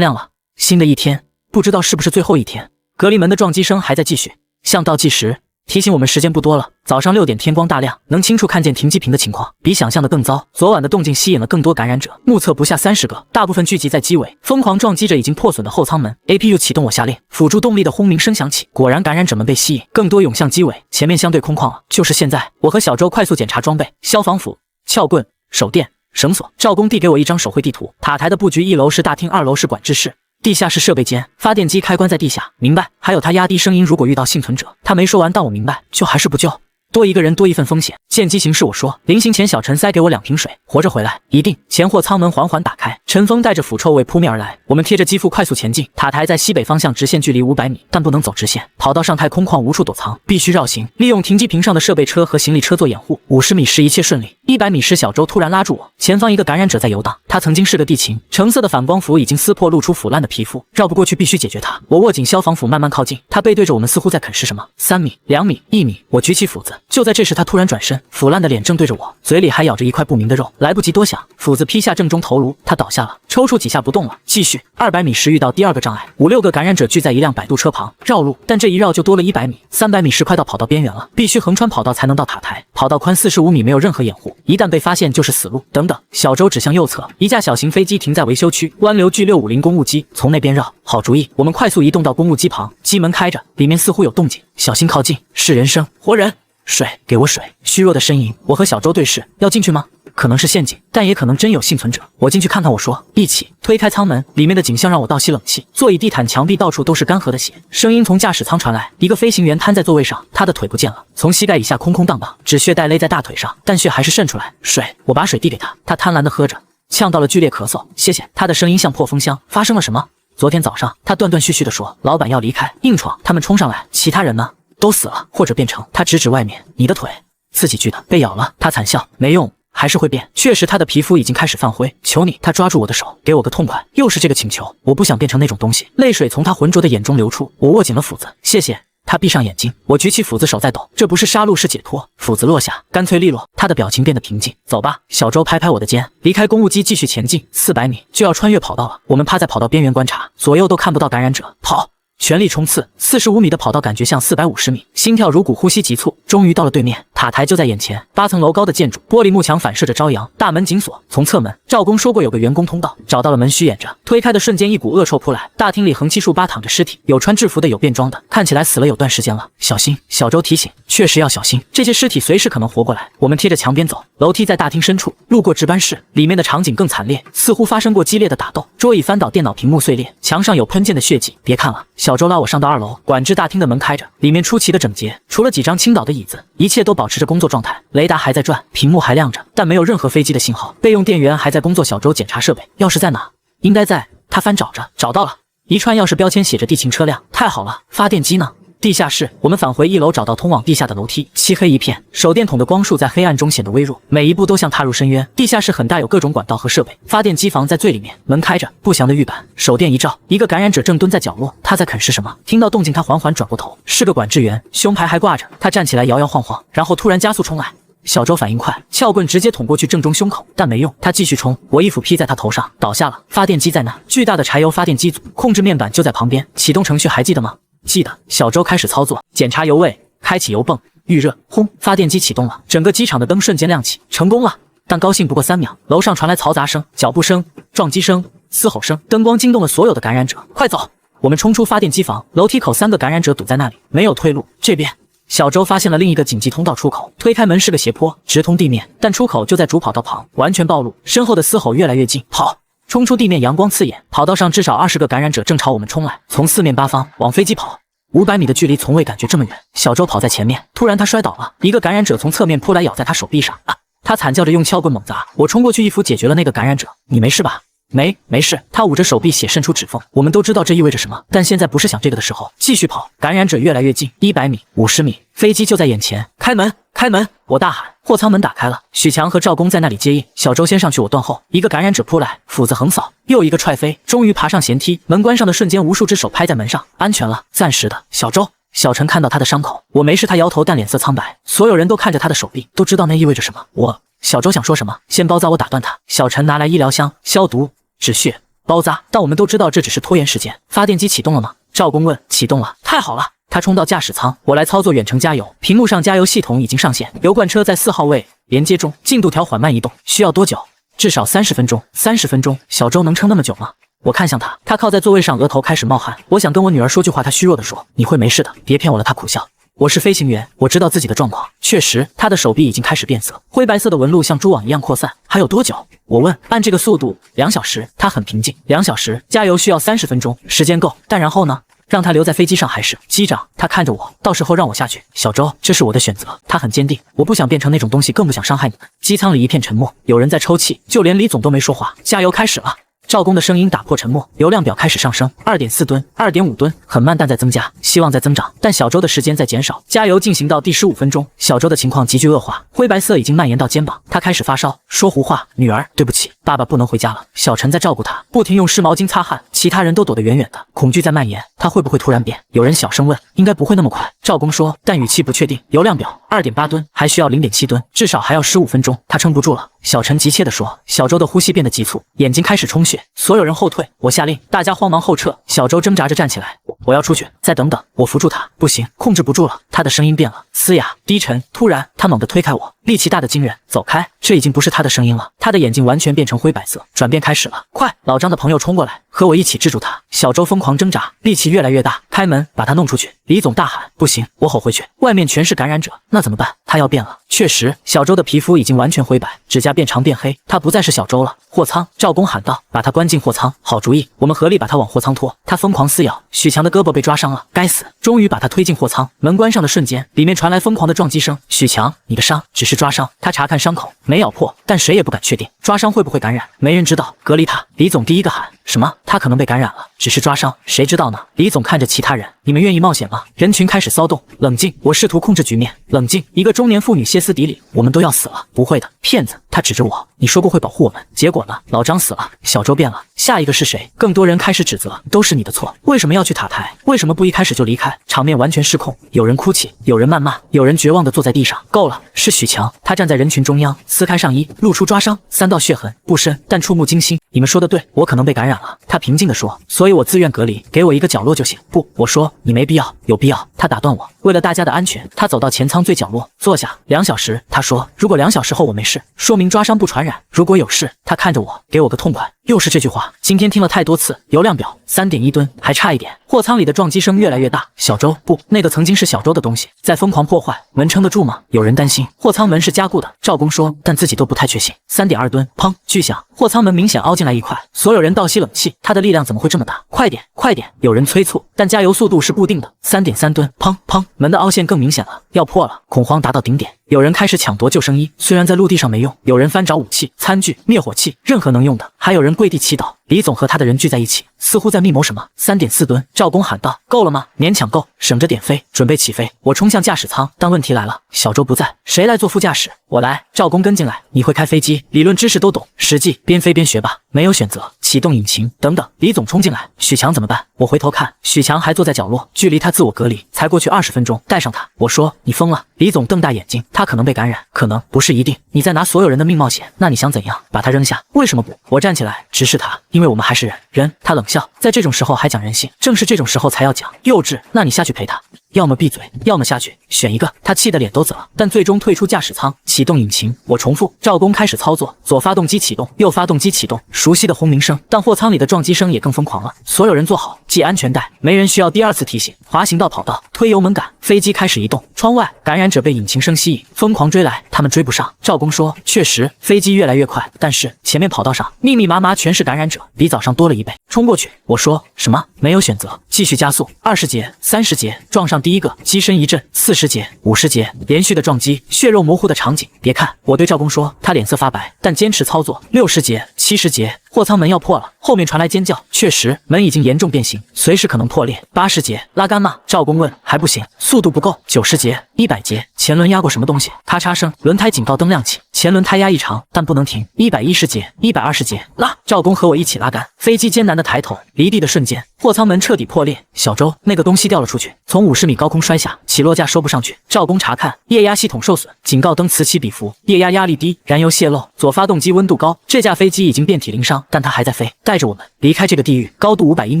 亮了，新的一天，不知道是不是最后一天。隔离门的撞击声还在继续，像倒计时，提醒我们时间不多了。早上6点天光大亮，能清楚看见停机坪的情况，比想象的更糟。昨晚的动静吸引了更多感染者，目测不下30个，大部分聚集在机尾，疯狂撞击着已经破损的后舱门。APU 启动我下令，辅助动力的轰鸣声响起，果然感染者们被吸引，更多涌向机尾，前面相对空旷了。就是现在，我和小周快速检查装备：消防斧、撬棍、手电、绳索。赵公递给我一张手绘地图，塔台的布局：1楼是大厅，2楼是管制室。地下室设备间，发电机开关在地下。明白。还有他压低声音，如果遇到幸存者，他没说完，但我明白，救还是不救？多一个人多一份风险。见机行事，我说。临行前，小陈塞给我2瓶水，活着回来。一定。前货舱门缓缓打开，陈风带着腐臭味扑面而来。我们贴着机腹快速前进。塔台在西北方向直线距离500米，但不能走直线。跑道上太空旷，无处躲藏，必须绕行。利用停机坪上的设备车和行李车做掩护。50米时一切顺利。100米时，小周突然拉住我，前方一个感染者在游荡，他曾经是个地勤，橙色的反光服已经撕破，露出腐烂的皮肤，绕不过去，必须解决他。我握紧消防斧，慢慢靠近，他背对着我们，似乎在啃食什么。3米、2米、1米，我举起斧子。就在这时，他突然转身，腐烂的脸正对着我，嘴里还咬着一块不明的肉。来不及多想，斧子劈下正中头颅，他倒下了，抽搐几下不动了。继续。200米时遇到第2个障碍，5、6个感染者聚在一辆摆渡车旁，绕路，但这一绕就多了100米。300米时快到跑道边缘了，必须横穿跑道才能到塔台。跑道宽45米，没有任何掩护，一旦被发现就是死路。等等，小周指向右侧，一架小型飞机停在维修区，湾流距650公务机，从那边绕。好主意，我们快速移动到公务机旁，机门开着，里面似乎有动静，小心靠近。是人声，活人。水，给我水！虚弱的呻吟。我和小周对视，要进去吗？可能是陷阱，但也可能真有幸存者。我进去看看，我说。一起推开舱门，里面的景象让我倒吸冷气。座椅、地毯、墙壁到处都是干涸的血。声音从驾驶舱传来，一个飞行员瘫在座位上，他的腿不见了，从膝盖以下空空荡荡，止血带勒在大腿上，但血还是渗出来。水，我把水递给他，他贪婪地喝着，呛到了剧烈咳嗽。谢谢。他的声音像破风箱。发生了什么？昨天早上，他断断续续地说，老板要离开，硬闯，他们冲上来，其他人呢？都死了，或者变成。他指指外面，你的腿，自己锯的，被咬了。他惨笑，没用，还是会变。确实，他的皮肤已经开始泛灰。求你，他抓住我的手，给我个痛快。又是这个请求，我不想变成那种东西。泪水从他浑浊的眼中流出，我握紧了斧子。谢谢。他闭上眼睛，我举起斧子，手在抖。这不是杀戮，是解脱。斧子落下，干脆利落。他的表情变得平静。走吧。小周拍拍我的肩，离开公务机，继续前进。400米就要穿越跑道了。我们趴在跑道边缘观察，左右都看不到感染者。跑！全力冲刺！45米的跑道感觉像450米，心跳如鼓，呼吸急促。终于到了对面，塔台就在眼前，8层楼高的建筑，玻璃幕墙反射着朝阳，大门紧锁。从侧门，赵工说过有个员工通道，找到了门，虚掩着。推开的瞬间，一股恶臭扑来。大厅里横七竖八躺着尸体，有穿制服的，有变装的，看起来死了有段时间了。小心！小周提醒。确实要小心，这些尸体随时可能活过来。我们贴着墙边走，楼梯在大厅深处，路过值班室，里面的场景更惨烈，似乎发生过激烈的打斗。桌椅翻倒，电脑屏幕碎裂，墙上有喷溅的血迹。别看了。小周拉我上到2楼，管制大厅的门开着，里面出奇的整洁，除了几张倾倒的椅子，一切都保持着工作状态。雷达还在转，屏幕还亮着，但没有任何飞机的信号。备用电源还在工作。小周检查设备，钥匙在哪？应该在。他翻找着，找到了，一串钥匙标签写着地勤车辆。太好了，发电机呢？地下室，我们返回1楼，找到通往地下的楼梯，漆黑一片，手电筒的光束在黑暗中显得微弱，每一步都像踏入深渊。地下室很大，有各种管道和设备，发电机房在最里面，门开着，不祥的预感。手电一照，一个感染者正蹲在角落，他在啃食什么。听到动静，他缓缓转过头，是个管制员，胸牌还挂着。他站起来摇摇晃晃，然后突然加速冲来。小周反应快，撬棍直接捅过去正中胸口，但没用。他继续冲，我一斧劈在他头上，倒下了。发电机在那，巨大的柴油发电机组，控制面板就在旁边。启动程序还记得吗？记得。小周开始操作，检查油位，开启油泵，预热，轰！发电机启动了，整个机场的灯瞬间亮起，成功了。但高兴不过3秒，楼上传来嘈杂声、脚步声、撞击声、嘶吼声，灯光惊动了所有的感染者。快走！我们冲出发电机房，楼梯口3个感染者堵在那里，没有退路。这边。小周发现了另一个紧急通道出口，推开门是个斜坡，直通地面，但出口就在主跑道旁，完全暴露。身后的嘶吼越来越近，跑！冲出地面，阳光刺眼，跑道上至少20个感染者正朝我们冲来，从4面8方往飞机跑。500米的距离，从未感觉这么远。小周跑在前面，突然他摔倒了，一个感染者从侧面扑来，咬在他手臂上。他惨叫着用撬棍猛砸，我冲过去一斧解决了那个感染者。你没事吧？没事。他捂着手臂，血渗出指缝。我们都知道这意味着什么，但现在不是想这个的时候。继续跑，感染者越来越近，100米、50米，飞机就在眼前。开门。开门！我大喊。货舱门打开了，许强和赵公在那里接应。小周先上去，我断后。一个感染者扑来，斧子横扫，又一个踹飞，终于爬上舷梯。门关上的瞬间，无数只手拍在门上，安全了，暂时的。小周。小陈看到他的伤口，我没事，他摇头，但脸色苍白。所有人都看着他的手臂，都知道那意味着什么。小周想说什么，先包扎，我打断他。小陈拿来医疗箱，消毒、止血、包扎。但我们都知道这只是拖延时间。发电机启动了吗？赵公问。启动了。太好了。他冲到驾驶舱，我来操作远程加油。屏幕上加油系统已经上线，油罐车在4号位连接中，进度条缓慢移动。需要多久？至少30分钟。30分钟？小周能撑那么久吗？我看向他，他靠在座位上，额头开始冒汗。我想跟我女儿说句话，他虚弱地说：“你会没事的，别骗我了。”他苦笑。我是飞行员，我知道自己的状况。确实，他的手臂已经开始变色，灰白色的纹路像蛛网一样扩散。还有多久？我问。按这个速度，2小时。他很平静。2小时，加油需要30分钟，时间够。但然后呢？让他留在飞机上还是？机长，他看着我，到时候让我下去。小周，这是我的选择。他很坚定，我不想变成那种东西，更不想伤害你们。机舱里一片沉默，有人在抽泣，就连李总都没说话。加油开始了。赵公的声音打破沉默，油量表开始上升，2.4吨、2.5吨，很慢但在增加，希望在增长。但小周的时间在减少，加油进行到第15分钟，小周的情况急剧恶化，灰白色已经蔓延到肩膀，他开始发烧，说胡话。女儿，对不起，爸爸不能回家了。小陈在照顾他，不停用湿毛巾擦汗，其他人都躲得远远的，恐惧在蔓延。他会不会突然变？有人小声问。应该不会那么快，赵公说，但语气不确定。油量表2.8吨，还需要0.7吨，至少还要15分钟，他撑不住了。小陈急切地说。小周的呼吸变得急促，眼睛开始充血，所有人后退。我下令，大家慌忙后撤。小周挣扎着站起来，我要出去，再等等。我扶住他，不行，控制不住了。他的声音变了，嘶哑低沉。突然，他猛地推开我，力气大得惊人。走开！这已经不是他的声音了，他的眼睛完全变成灰白色。转变开始了，快！老张的朋友冲过来，和我一起制住他。小周疯狂挣扎，力气越来越大。开门，把他弄出去！李总大喊。不行，我吼回去，外面全是感染者，那怎么办？他要变了。确实，小周的皮肤已经完全灰白，指甲变长变黑，他不再是小周了。货舱，赵公喊道，把他关进货舱。好主意，我们合力把他往货舱拖。他疯狂撕咬，许强的胳膊被抓伤了，该死！终于把他推进货舱，门关上的瞬间，里面传来疯狂的撞击声。许强，你的伤只是抓伤。他查看伤口，没咬破，但谁也不敢确定抓伤会不会感染，没人知道。隔离他！李总第一个喊。什么？他可能被感染了，只是抓伤，谁知道呢？李总看着其他人，你们愿意冒险吗？人群开始骚动。冷静，我试图控制局面。冷静。一个中年妇女歇斯底里，我们都要死了。不会的，骗子！他指着我，你说过会保护我们，结果呢？老张死了，小周变了，下一个是谁？更多人开始指责，都是你的错，为什么要去塔台？为什么不一开始就离开？场面完全失控，有人哭泣，有人谩骂，有人绝望地坐在地上。够了！是许强，他站在人群中央，撕开上衣，露出抓伤，3道血痕，不深，但触目惊心。你们说的对，我可能被感染了。他平静地说，所以我自愿隔离，给我一个角落就行。不，我说你没必要，有必要。他打断我，为了大家的安全，他走到前舱最角落坐下。2小时，他说，如果2小时后我没事，说明抓伤不传染；如果有事，他看着我，给我个痛快。又是这句话，今天听了太多次。油量表3.1吨，还差一点。货舱里的撞击声越来越大。小周，不，那个曾经是小周的东西在疯狂破坏，门撑得住吗？有人担心。货舱门是加固的，赵公说，但自己都不太确信。3.2吨，砰！巨响，货舱门明显凹进来一块，所有人倒吸冷气。他的力量怎么会这么大？快点，快点！有人催促，但加油速度是固定的。3.3吨，砰砰！门的凹陷更明显了，要破了。恐慌达到顶点。有人开始抢夺救生衣，虽然在陆地上没用，有人翻找武器、餐具、灭火器，任何能用的，还有人跪地祈祷。李总和他的人聚在一起，似乎在密谋什么。3.4吨，赵公喊道：“够了吗？勉强够，省着点飞，准备起飞。”我冲向驾驶舱，但问题来了，小周不在，谁来做副驾驶？我来。赵公跟进来，你会开飞机，理论知识都懂，实际边飞边学吧。没有选择，启动引擎，等等。李总冲进来，许强怎么办？我回头看，许强还坐在角落，距离他自我隔离才过去20分钟，带上他。我说：“你疯了！”李总瞪大眼睛，他可能被感染，可能不是一定。你在拿所有人的命冒险，那你想怎样？把他扔下？为什么不？我站起来直视他，因为我们还是人。人，他冷笑，在这种时候还讲人性，正是这种时候才要讲。幼稚，那你下去陪他。要么闭嘴，要么下去，选一个。他气得脸都紫了，但最终退出驾驶舱，启动引擎。我重复，赵公开始操作，左发动机启动，右发动机启动，熟悉的轰鸣声，但货舱里的撞击声也更疯狂了。所有人坐好，系安全带，没人需要第二次提醒。滑行到跑道，推油门杆，飞机开始移动。窗外，感染者被引擎声吸引，疯狂追来，他们追不上。赵公说，确实，飞机越来越快，但是前面跑道上密密麻麻全是感染者，比早上多了1倍。冲过去，我说什么？没有选择，继续加速。20节、30节，撞上第一个，机身一震。40节、50节，连续的撞击，血肉模糊的场景。别看，我对赵公说，他脸色发白，但坚持操作。60节、70节，货舱门要破了，后面传来尖叫，确实门已经严重变形，随时可能破裂。80节，拉杆吗？赵工问。还不行，速度不够。90节，100节，前轮压过什么东西？咔嚓声，轮胎警告灯亮起，前轮胎压异常，但不能停。110节，120节，拉！赵工和我一起拉杆，飞机艰难的抬头，离地的瞬间，货舱门彻底破裂。小周，那个东西掉了出去，从50米高空摔下，起落架收不上去。赵工查看，液压系统受损，警告灯此起彼伏，液压压力低，燃油泄漏，左发动机温度高。这架飞机已经遍体鳞伤，但它还在飞，带着我们离开这个地狱。高度500英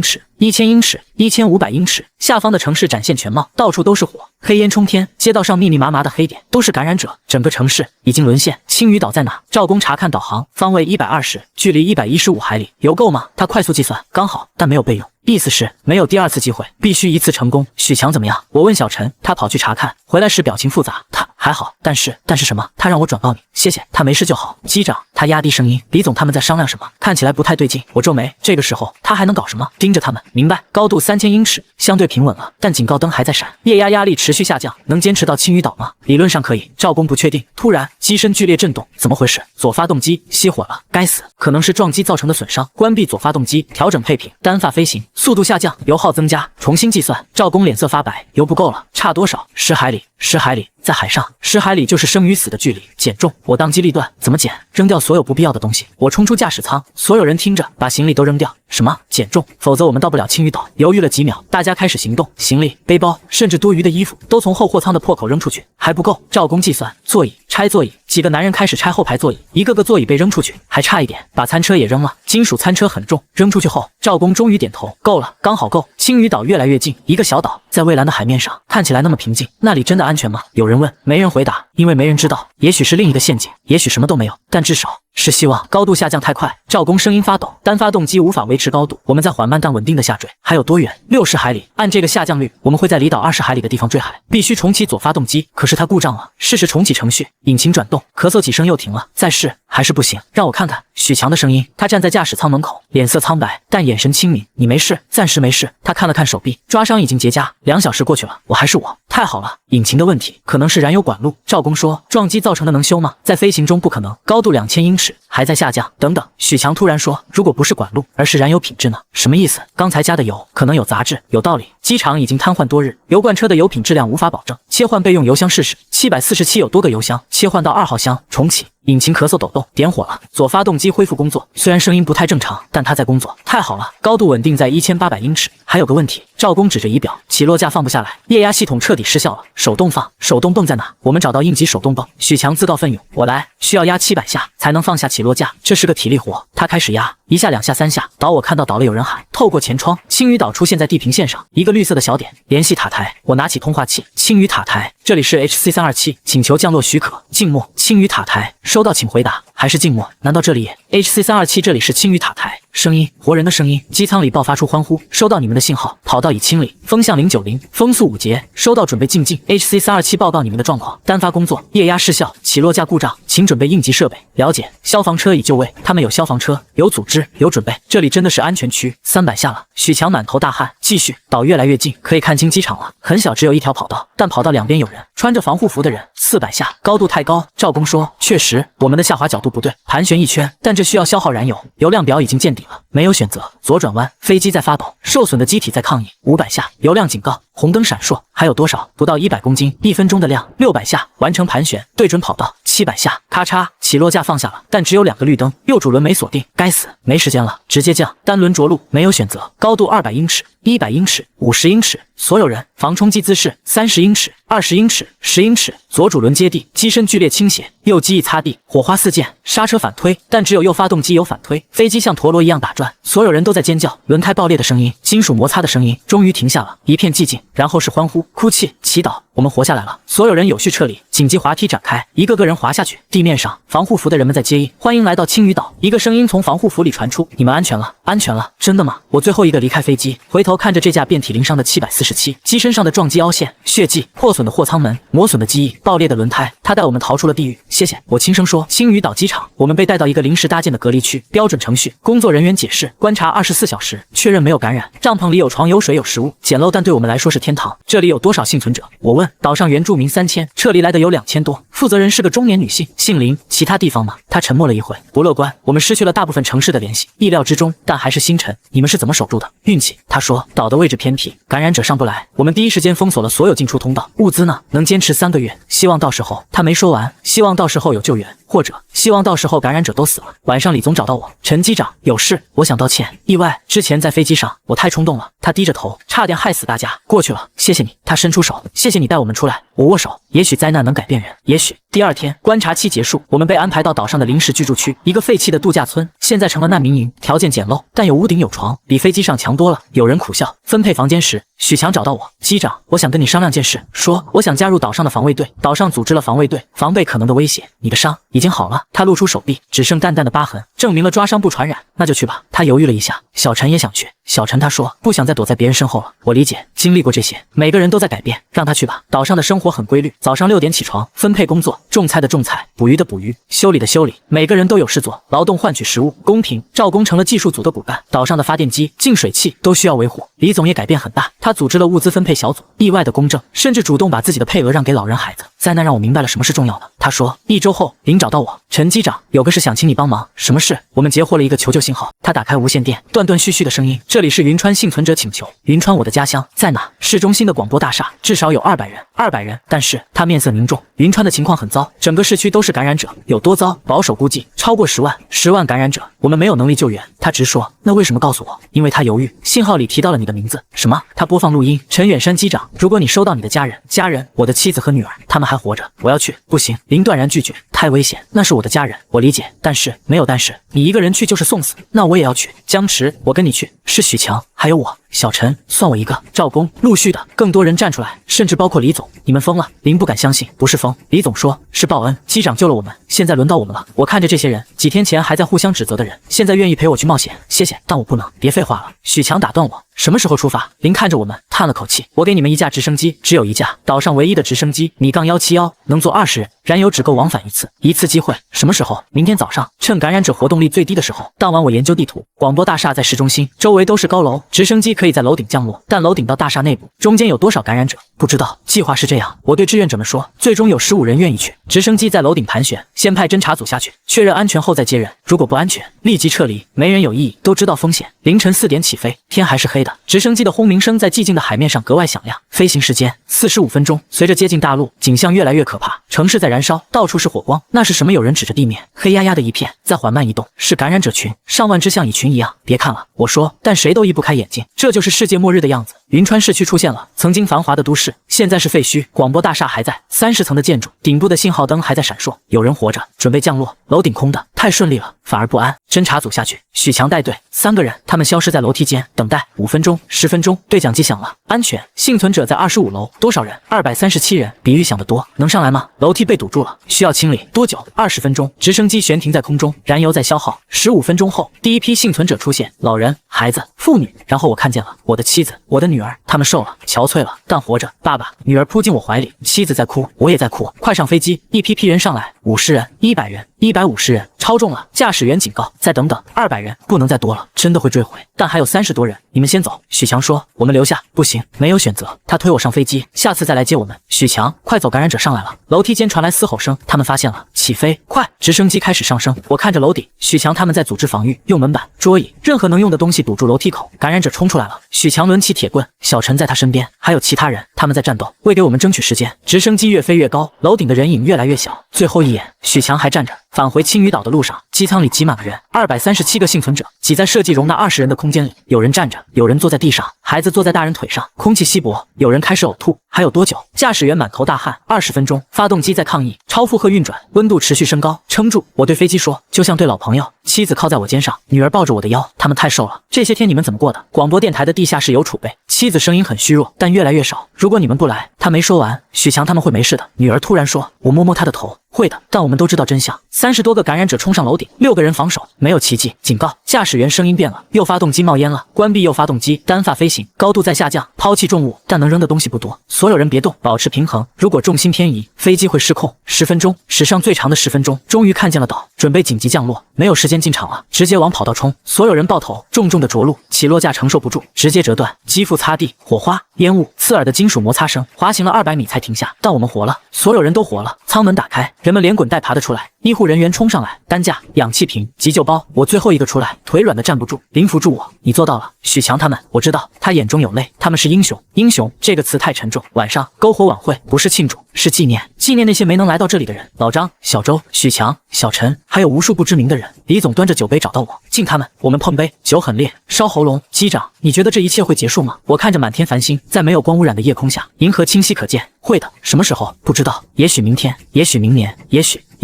尺，1000英尺，1500英尺，下方的城市展现全貌，到处都是火，黑烟冲天，街道上密密麻麻的黑点，都是感染者，整个城市已经沦陷。青屿岛在哪？赵工查看导航，方位120，距离115海里，油够吗？他快速计算，刚好，但没有备用。意思是没有第2次机会，必须一次成功。许强怎么样？我问小陈，他跑去查看，回来时表情复杂。他还好，但是什么？他让我转告你，谢谢。他没事就好。机长，他压低声音，李总他们在商量什么？看起来不太对劲。我皱眉，这个时候他还能搞什么？盯着他们。明白。高度3000英尺，相对平稳了，但警告灯还在闪，液压压力持续下降，能坚持到青屿岛吗？理论上可以。赵工不确定。突然机身剧烈震动，怎么回事？左发动机熄火了，该死，可能是撞击造成的损伤。关闭左发动机，调整配平，单发飞行，速度下降，油耗增加，重新计算。赵工脸色发白，油不够了，差多少？10海里，10海里，在海上，10海里就是生与死的距离。减重，我当机立断，怎么减？扔掉所有不必要的东西。我冲出驾驶舱，所有人听着，把行李都扔掉。什么？减重，否则我们到不了青屿岛。犹豫了几秒，大家开始行动，行李、背包，甚至多余的衣服，都从后货舱的破口扔出去。还不够。赵工计算，座椅，拆座椅。几个男人开始拆后排座椅，一个个座椅被扔出去，还差一点，把餐车也扔了。金属餐车很重，扔出去后，赵工终于点头，够了，刚好够。青屿岛越来越近，一个小岛在蔚蓝的海面上，看起来那么平静，那里真的安全吗？有人问，没人回答，因为没人知道，也许是另一个陷阱，也许什么都没有，但至少是希望。高度下降太快，赵工声音发抖，单发动机无法维持高度，我们在缓慢但稳定的下坠。还有多远？60海里。按这个下降率，我们会在离岛20海里的地方坠海。必须重启左发动机，可是它故障了。试试重启程序，引擎转动，咳嗽几声又停了，再试，还是不行。让我看看。许强的声音，他站在驾驶舱门口，脸色苍白，但眼神清明。你没事？暂时没事。他看了看手臂，抓伤已经结痂。2小时过去了，我还是我。太好了，引擎的问题可能是燃油管路。赵工说，撞击造成的能修吗？在飞行中不可能。高度2000英尺，还在下降。等等，许强突然说，如果不是管路，而是燃油品质呢？什么意思？刚才加的油可能有杂质。有道理。机场已经瘫痪多日，油罐车的油品质量无法保证。切换备用油箱试试。747有多个油箱，切换到2号箱，重启。引擎咳嗽抖动，点火了，左发动机恢复工作。虽然声音不太正常，但它在工作。太好了，高度稳定在1800英尺。还有个问题，赵工指着仪表，起落架放不下来，液压系统彻底失效了。手动放，手动泵在哪？我们找到应急手动泵。许强自告奋勇，我来。需要压700下才能放下起落架，这是个体力活。他开始压，1下2下3下，岛我看到岛了，有人喊。透过前窗，青屿岛出现在地平线上，一个绿色的小点，联系塔台。我拿起通话器，青屿塔台，这里是 HC327，请求降落许可。静默。青屿塔台，收到请回答。还是静默？难道这里也 HC327？这里是青屿塔台。声音，活人的声音。机舱里爆发出欢呼。收到你们的信号，跑道已清理，风向090，风速5节。收到，准备进境。HC327报告你们的状况，单发工作，液压失效，起落架故障，请准备应急设备。了解。消防车已就位，他们有消防车，有组织，有准备。这里真的是安全区。300下了。许强满头大汗。继续。岛越来越近，可以看清机场了。很小，只有一条跑道，但跑道两边有人，穿着防护服的人。400下，高度太高。赵工说，确实，我们的下滑角度不对，盘旋一圈，但这需要消耗燃油。油量表已经见底了，没有选择。左转弯，飞机在发抖，受损的机体在抗议。500下，油量警告，红灯闪烁。还有多少？不到100公斤，1分钟的量。600下，完成盘旋，对准跑道。700下，咔嚓，起落架放下了，但只有2个绿灯，右主轮没锁定。该死，没时间了，直接降。单轮着陆，没有选择。高度200英尺，100英尺，50英尺。所有人，防冲击姿势，30英尺，20英尺，10英尺。左主轮接地，机身剧烈倾斜，右机翼擦地，火花四溅，刹车反推，但只有右发动机有反推，飞机像陀螺一样打转。所有人都在尖叫，轮胎爆裂的声音，金属摩擦的声音，终于停下了，一片寂静。然后是欢呼、哭泣、祈祷，我们活下来了。所有人有序撤离，紧急滑梯展开，一个个人滑下去。地面上，防护服的人们在接应，欢迎来到青屿岛。一个声音从防护服里传出：你们安全了，安全了，真的吗？我最后一个离开飞机，回头看着这架遍体鳞伤的747，机身上的撞击凹陷、血迹、破损的货舱门、磨损的机翼、爆裂的轮胎。他带我们逃出了地狱，谢谢。我轻声说。青屿岛机场，我们被带到一个临时搭建的隔离区，标准程序。工作人员解释，观察24小时，确认没有感染。帐篷里有床、有水、有食物，简陋但对我们来说是天堂。这里有多少幸存者？我问。岛上原住民3000，撤离来的有2000多，负责人是个中年女性，姓林。其他地方吗？他沉默了一会，不乐观，我们失去了大部分城市的联系，意料之中，但还是星辰。你们是怎么守住的？运气。他说，岛的位置偏僻，感染者上不来，我们第一时间封锁了所有进出通道。物资呢？能坚持3个月，希望到时候。他没说完，希望到时候有救援，或者希望到时候感染者都死了。晚上李总找到我，陈机长，有事，我想道歉。意外，之前在飞机上我太冲动了。他低着头，差点害死大家。过去了，谢谢你。他伸出手，谢谢你带我们出来。我握手。也许灾难能改变人，也许。第2天，观察期结束，我们被安排到岛上的临时居住区，一个废弃的度假村，现在成了难民营，条件简陋，但有屋顶有床，比飞机上强多了。有人苦笑。分配房间时，许强找到我，机长，我想跟你商量件事，说我想加入岛上的防卫队，岛上组织了防卫队，防备可能的威胁。你的伤已经好了。他露出手臂，只剩淡淡的疤痕，证明了抓伤不传染。那就去吧。他犹豫了一下，小陈也想去。小陈他说不想再躲在别人身后了。我理解，经历过这些，每个人都在改变，让他去吧。岛上的生活很规律，早上6点起床，分配工作，种菜的种菜，捕鱼的捕鱼，修理的修理，每个人都有事做，劳动换取食物，公平。赵工成了技术组的骨干，岛上的发电机、净水器都需要维护。李总也改变很大，他组织了物资分配小组，意外的公正，甚至主动把自己的配额让给老人孩子。灾难让我明白了什么是重要的。他说1周后，林找到我，陈机长，有个事想请你帮忙。什么事？我们截获了一个求救信号。他打开无线电，断断续续的声音，这里是云川幸存者请求。云川，我的家乡在哪？市中心的广播大厦，至少有200人，200人。但是他面色凝重，云川的情况很糟，整个市区都是感染者，有多糟？保守估计超过10万，10万感染者，我们没有能力救援。他直说，那为什么告诉我？因为他犹豫，信号里提到了你的名字。什么？他播放录音，陈远山机长，如果你收到你的家人，我的妻子和女儿，他们还活着，我要去。不行，林断然拒绝，太危险，那是我的家人，我理解，但是没有但是，你一个人去就是送死，那我也要去。江池，我跟你去，是许强，还有我。小陈，算我一个。赵工，陆续的，更多人站出来，甚至包括李总。你们疯了？林不敢相信，不是疯。李总说，是报恩，机长救了我们，现在轮到我们了。我看着这些人，几天前还在互相指责的人，现在愿意陪我去冒险，谢谢，但我不能。别废话了。许强打断我，什么时候出发？林看着我们，叹了口气，我给你们1架直升机，只有1架，岛上唯一的直升机，米杠171，能坐20人，燃油只够往返一次机会。什么时候？明天早上，趁感染者活动力最低的时候。当晚我研究地图，广播大厦在市中心，周围都是高楼，直升机可以在楼顶降落，但楼顶到大厦内部中间有多少感染者不知道。计划是这样，我对志愿者们说，最终有15人愿意去，直升机在楼顶盘旋，先派侦察组下去，确认安全后再接人，如果不安全，立即撤离，没人有异议，都知道风险。凌晨4点起飞，天还是黑的，直升机的轰鸣声在寂静的海面上格外响亮。飞行时间45分钟，随着接近大陆，景象越来越可怕，城市在燃烧，到处是火光，那是什么？有人指着地面，黑压压的一片，在缓慢移动，是感染者群，上万只像蚁群一样。别看了，我说，但谁都移不开眼睛，这就是世界末日的样子。云川市区出现了，曾经繁华的都市，现在是废墟，广播大厦还在，30层的建筑，顶部的信号灯还在闪烁，有人活着，准备降落，楼顶空的，太顺利了，反而不安。侦察组下去，许强带队，3个人，他们消失在楼梯间，等待5分钟、10分钟，对讲机响了，安全，幸存者在25楼，多少人？237人，比预想的多，能上来吗？楼梯被堵住了，需要清理，多久？20分钟，直升机悬停在空中，燃油在消耗，15分钟后，第一批幸存者出现，老人、孩子、妇女，然后我看见了我的妻子、我的女儿，他们瘦了、憔悴了，但活着。爸爸、女儿扑进我怀里，妻子在哭，我也在哭。快上飞机！一批人上来，50人、100人、150人，超重了。驾驶员警告，再等等，200人，不能再多了，真的会坠毁。但还有30多人，你们先走。许强说，我们留下，不行，没有选择。他推我上飞机，下次再来接我们。许强，快走，感染者上来了。楼梯间传来嘶吼声，他们发现了，起飞，快！直升机开始上升。我看着楼顶，许强他们在组织防御，用门板、桌椅，任何能用的东西堵住楼梯口。感染者冲出来了，许强抡起铁棍，小陈在他身边，还有其他人，他们在战斗，为给我们争取时间。直升机越飞越高，楼顶的人影越来越小。最后一眼，许强还站着。返回青屿岛的路上，机舱里挤满了人，237个幸存者挤在设计容纳20人的空间里，有人站着，有人坐在地上，孩子坐在大人腿上，空气稀薄，有人开始呕吐。还有多久？驾驶员满头大汗。20分钟，发动机在抗议，超负荷运转，温度持续升高，撑住。我对飞机说，就像对老朋友。妻子靠在我肩上，女儿抱着我的腰，他们太瘦了。这些天你们怎么过的？广播电台的地下室有储备。妻子声音很虚弱，但越来越少。如果你们不来，他没说完，许强他们会没事的。女儿突然说，我摸摸她的头，会的，但我们都知道真相。30多个感染者冲上楼顶，6个人防守，没有奇迹。警告！驾驶员声音变了，右发动机冒烟了，关闭右发动机，单发飞行，高度在下降，抛弃重物，但能扔的东西不多。所有人别动，保持平衡。如果重心偏移，飞机会失控。10分钟，史上最长的10分钟，终于看见了岛，准备紧急降落，没有时间进场了，直接往跑道冲。所有人抱头，重重的着陆，起落架承受不住，直接折断，肌肤擦地，火花、烟雾，刺耳的金属摩擦声，滑行了200米才停下，但我们活了，所有人都活了。舱门打开，人们连滚带爬的出来，医护人员冲上来，担架、氧气瓶、急救包，我最后一个出来，腿软的站不住。林扶住我，你做到了。许强他们，我知道。他眼中有泪，他们是英雄。英雄这个词太沉重。晚上篝火晚会不是庆祝，是纪念，纪念那些没能来到这里的人。老张、小周、许强、小陈，还有无数不知名的人。李总端着酒杯找到我，敬他们，我们碰杯，酒很烈，烧喉咙。机长，你觉得这一切会结束吗？我看着满天繁星，在没有光污染的夜空下，银河清晰可见。会的，什么时候不知道，也许明天，也许明年，也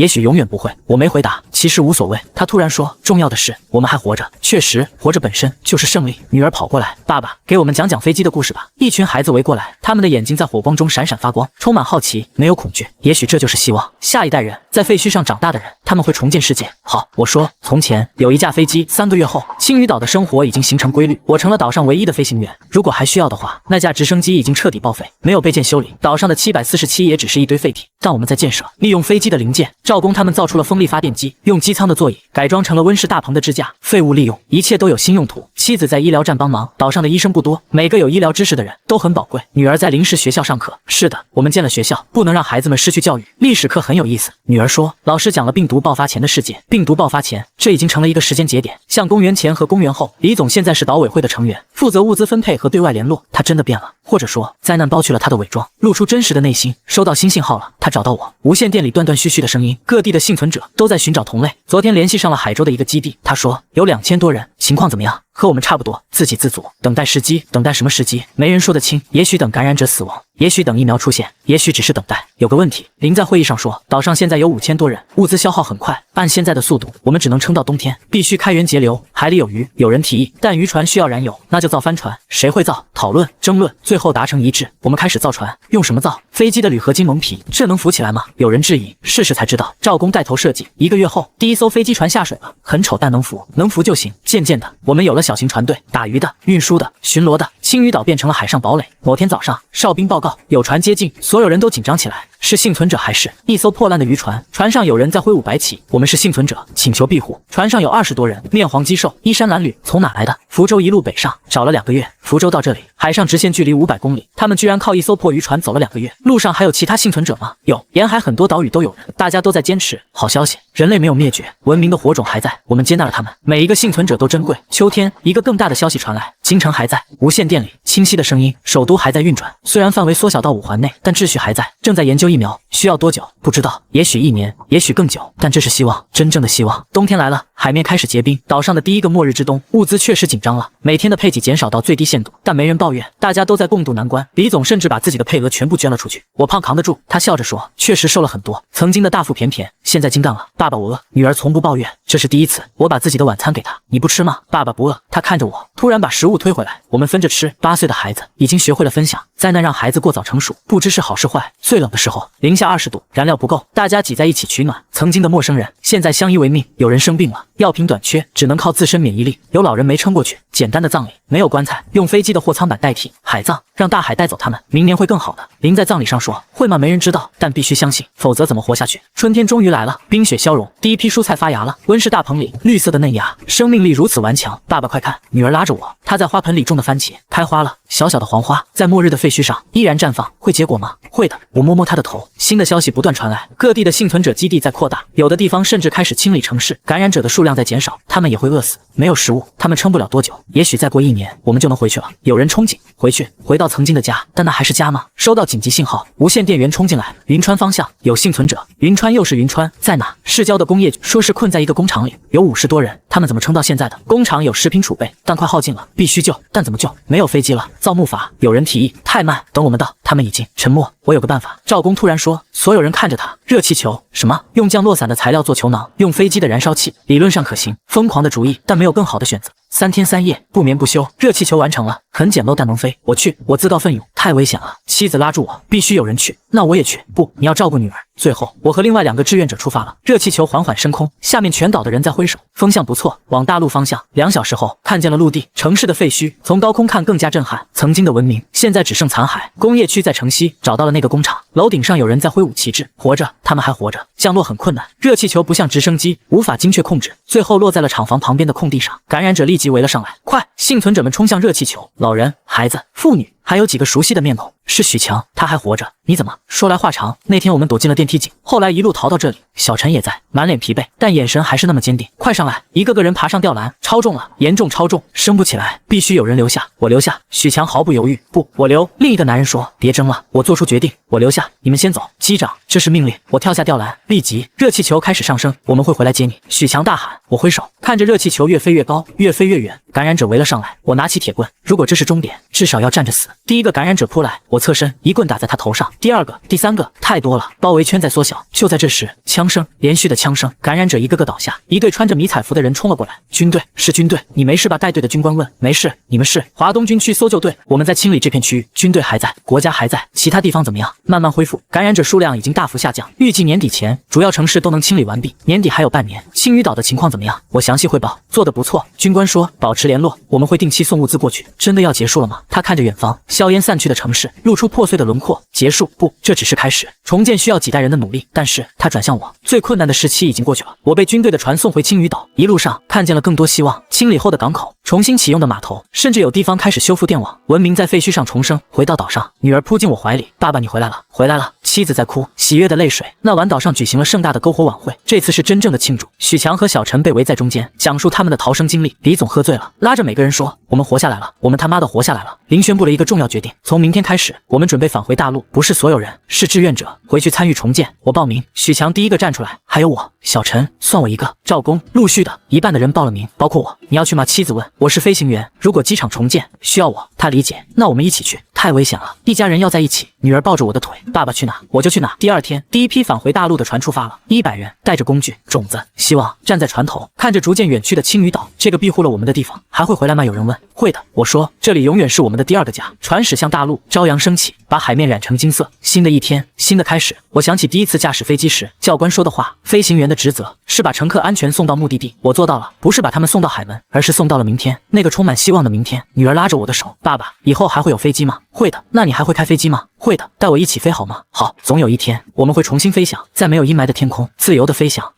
许永远不会。我没回答，其实无所谓。他突然说，重要的是我们还活着。确实，活着本身就是胜利。女儿跑过来，爸爸，给我们讲讲飞机的故事吧。一群孩子围过来，他们的眼睛在火光中闪闪发光，充满好奇，没有恐惧。也许这就是希望。下一代人在废墟上长大的人，他们会重建世界。好，我说，从前有一架飞机，3个月后，青屿岛的生活已经形成规律，我成了岛上唯一的飞行员。如果还需要的话，那架直升机已经彻底报废，没有备件修理，岛上的747也只是一堆废铁。但我们在建设，利用飞机的零件，赵工他们造出了风力发电机，用机舱的座椅改装成了温室大棚的支架，废物利用，一切都有新用途。妻子在医疗站帮忙，岛上的医生不多，每个有医疗知识的人都很宝贵。女儿在临时学校上课，是的，我们建了学校，不能让孩子们失去教育。历史课很有意思，女儿说，老师讲了病毒爆发前的世界，病毒爆发前，这已经成了一个时间节点，像公元前和公元后。李总现在是岛委会的成员，负责物资分配和对外联络，他真的变了，或者说灾难剥去了他的伪装，露出真实的内心。收到新信号了，他找到我，无线电里断断续续的声音，各地的幸存者都在寻找同类。昨天联系上了海州的一个基地，他说有2000多人，情况怎么样？和我们差不多，自给自足，等待时机。等待什么时机？没人说得清。也许等感染者死亡，也许等疫苗出现，也许只是等待。有个问题，林在会议上说，岛上现在有5000多人，物资消耗很快，按现在的速度，我们只能撑到冬天，必须开源节流，海里有鱼。有人提议，但渔船需要燃油，那就造帆船。谁会造？讨论、争论，最后达成一致。我们开始造船，用什么造？飞机的铝合金蒙皮，这能浮起来吗？有人质疑，试试才知道。赵工带头设计，1个月后，第一艘飞机船下水了，很丑，但能浮，能浮就行。渐渐的，我们有了小型船队，打鱼的、运输的、巡逻的，青屿岛变成了海上堡垒。某天早上，哨兵报告有船接近，所有人都紧张起来。是幸存者还是一艘破烂的渔船？船上有人在挥舞白旗，我们是幸存者，请求庇护。船上有20多人，面黄肌瘦，衣衫褴褛，从哪来的？福州一路北上，找了2个月。福州到这里，海上直线距离500公里，他们居然靠一艘破渔船走了2个月。路上还有其他幸存者吗？有，沿海很多岛屿都有人，大家都在坚持。好消息，人类没有灭绝，文明的火种还在，我们接纳了他们，每一个幸存者都珍贵。秋天，一个更大的消息传来，京城还在，无线电里清晰的声音，首都还在运转，虽然范围缩小到5环内，但秩序还在，正在研究疫苗，需要多久不知道，也许1年，也许更久，但这是希望，真正的希望。冬天来了，海面开始结冰，岛上的第一个末日之冬，物资确实紧张了，每天的配给减少到最低限度，但没人抱怨，大家都在共度难关。李总甚至把自己的配额全部捐了出去，我胖扛得住。他笑着说，确实瘦了很多，曾经的大腹便便，现在精干了。爸爸我饿，女儿从不抱怨，这是第一次。我把自己的晚餐给她，你不吃吗？爸爸不饿。他看着我，突然把食物推回来，我们分着吃。8岁的孩子已经学会了分享，灾难让孩子过早成熟，不知是好是坏。最冷的时候，零下20度，燃料不够，大家挤在一起取暖。曾经的陌生人，现在相依为命。有人生病了，药品短缺，只能靠自身免疫力。有老人没撑过去，简单的葬礼，没有棺材，用飞机的货舱板代替，海葬，让大海带走他们，明年会更好的。林在葬礼上说，会吗？没人知道，但必须相信，否则怎么活下去？春天终于来了，冰雪消融，第一批蔬菜发芽了，温室大棚里绿色的嫩芽，生命力如此顽强。爸爸快看，女儿拉着我，她在花盆里种的番茄开花了，小小的黄花在末日的废墟上依然绽放，会结果吗？会的。我摸摸她的头。新的消息不断传来，各地的幸存者基地在扩大，有的地方甚至开始清理城市，感染者的数量在减少，他们也会饿死，没有食物，他们撑不了多久，也许再过1年，我们就能回去了。有人憧憬回去，回到曾经的家，但那还是家吗？收到紧急信号，无线电源冲进来，云川方向有幸存者。云川又是云川，在哪？市郊的工业说是困在一个工厂里，有50多人，他们怎么撑到现在的？工厂有食品储备，但快耗尽了，必须救，但怎么救？没有飞机了，造木筏。有人提议太慢，等我们到，他们已经沉默。我有个办法。赵工突然说，所有人看着他，热气球？什么？用降落伞的材料做球囊，用飞机的燃烧气，理论上可行，疯狂的主意，但没有更好的选择。3天3夜不眠不休，热气球完成了，很简陋但能飞。我去，我自告奋勇，太危险了。妻子拉住我，必须有人去。那我也去。不，你要照顾女儿。最后，我和另外2个志愿者出发了。热气球缓缓升空，下面全岛的人在挥手，风向不错，往大陆方向。2小时后，看见了陆地，城市的废墟，从高空看更加震撼。曾经的文明，现在只剩残骸。工业区在城西，找到了那个工厂，楼顶上有人在挥舞旗帜，活着，他们还活着。降落很困难，热气球不像直升机，无法精确控制，最后落在了厂房旁边的空地上。感染者立即围了上来，快！幸存者们冲向热气球，老人、孩子、妇女还有几个熟悉的面孔，是许强，他还活着。你怎么？说来话长，那天我们躲进了电梯井，后来一路逃到这里，小陈也在，满脸疲惫，但眼神还是那么坚定。快上来！一个个人爬上吊篮，超重了，严重超重，升不起来，必须有人留下。我留下。许强毫不犹豫，不，我留。另一个男人说，别争了，我做出决定，我留下，你们先走。机长，这是命令。我跳下吊篮，立即热气球开始上升，我们会回来接你。许强大喊，我挥手，看着热气球越飞越高，越飞越远，感染者围了上来。我拿起铁棍，如果这是终点，至少要站着死。第一个感染者扑来，我侧身一棍打在他头上。第二个、第三个，太多了，包围圈在缩小。就在这时，枪声，连续的枪声，感染者一个个倒下。一队穿着迷彩服的人冲了过来。军队，是军队，你没事吧？带队的军官问。没事，你们是华东军区搜救队，我们在清理这片区域，军队还在，国家还在，其他地方怎么样？慢慢恢复，感染者数量已经大幅下降，预计年底前主要城市都能清理完毕，年底还有半年。青屿岛的情况怎么样？我详细汇报，做得不错。军官说，保持联络，我们会定期送物资过去。真的要结束了吗？他看着远方，硝烟散去的城市，露出破碎的轮廓。结束？不，这只是开始。重建需要几代人的努力，但是他转向我，最困难的时期已经过去了。我被军队的船送回青屿岛，一路上看见了更多希望，清理后的港口，重新启用的码头，甚至有地方开始修复电网，文明在废墟上重生。回到岛上，女儿扑进我怀里，爸爸你回来了，回来了。妻子在哭，喜悦的泪水。那晚岛上举行了盛大的篝火晚会，这次是真正的庆祝。许强和小陈被围在中间，讲述他们的逃生经历。李总喝醉了，拉着每个人说，我们活下来了，我们他妈的活下来了。林宣布了一个重要决定，从明天开始，我们准备返回大陆，不是所有人，是志愿者，回去参与重建。我报名。许强第一个站出来，还有我，小陈，算我一个。赵工，陆续的一半的人报了名，包括我。你要去吗？妻子问。我是飞行员，如果机场重建需要我，他理解，那我们一起去。太危险了，一家人要在一起。女儿抱着我的腿，爸爸去哪我就去哪。第二天，第一批返回大陆的船出发了，100人，带着工具、种子、希望，站在船头，看着逐渐远去的青屿岛，这个庇护了我们的地方，还会回来吗？有人问。会的，我说，这里永远是我们的第二个家。船驶向大陆，朝阳升起，把海面染成金色。新的一天，新的开始。我想起第一次驾驶飞机时，教官说的话，飞行员的职责是把乘客安全送到目的地。我做到了，不是把他们送到海门，而是送到了明天，那个充满希望的明天。女儿拉着我的手，爸爸，以后还会有飞机吗？会的。那你还会开飞机吗？会的。带我一起飞好吗？好，总有一天我们会重新飞翔，在没有阴霾的天空，自由的飞翔。